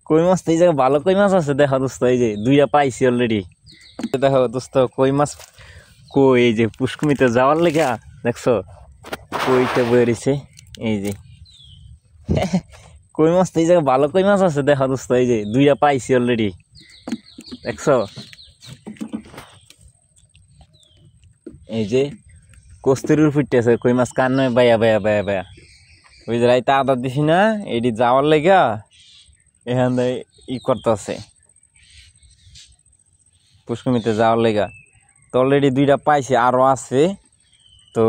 কই মাছ তো এই জায়গায় ভালো কই মাছ আছে, দেখো দোস্ত এই যে দুইটা পাইছি অলরেডি। দেখো দোস্ত কই মাছ কই এই যে পুষ্কুমিতে যাওয়ার লেগা দেখছো কইটা বেরিয়েছে এই যে কই মাছ তো এই জায়গায় ভালো কই মাছ আছে, দেখো দোস্ত এই যে দুইটা পাইছি অলরেডি দেখছো। এই যে কস্তুরির ফুটতেছে কই মাছ কান নয় বায়া বায়া বায়া বায়া ওই যে রাইতে আদা দিছি না এটি যাওয়ার লেগা এখান ই করতেছে পুষ্কুমিতে যাওয়ার লেগা। তো অলরেডি দুইটা পাইছি আরো আছে। তো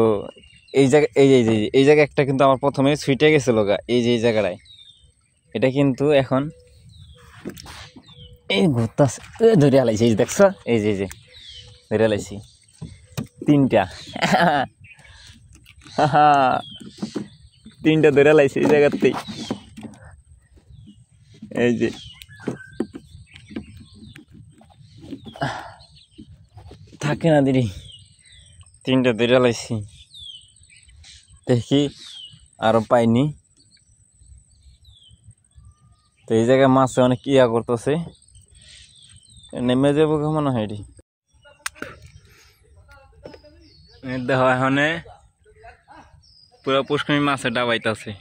এই জায়গা এই জায়গায় একটা কিন্তু আমার প্রথমে ছুটে গেছিল গা এই যে এই জায়গাটায়, এটা কিন্তু এখন এই ঘুরতেছে ধরে আলাইছি এই দেখছো এই যে ধরে আলাইছি তিনটা তিনটা ধরে আলাইছি এই জায়গাতেই এই যে থাকে না দিদি তিনটা ধরে আলাইছি। দেখি আরো পাইনি। তো এই জায়গায় মাছে অনেক ইয়া করতেছে, নেমে যাবো কেমন হয় এটি দেখো এখন পুরো পুষ্করিণী মাছে ডাবাইতেছে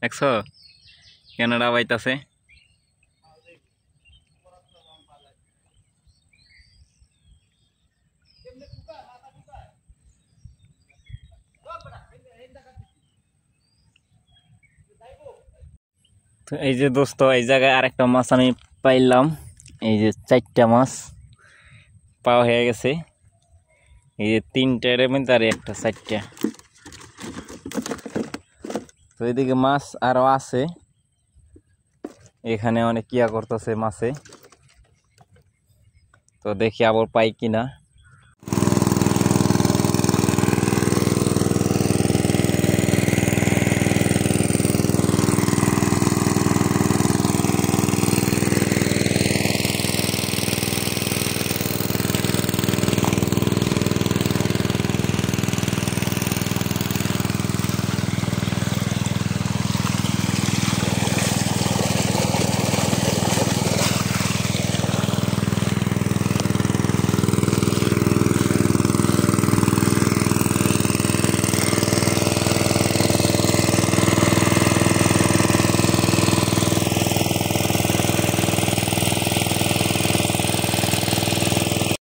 দেখছো কেন ডাবাইতেছে। তো এই যে দোস্ত এই জায়গায় আরেকটা মাছ আমি পাইলাম, এই যে 4টা মাছ পাওয়া হয়ে গেছে। এই যে 3টার মধ্যে আর একটা 4টা। তো এইদিকে মাছ আরো আছে, এখানে অনেক কিয়া করতেছে মাছে। তো দেখি আবার পাই কিনা।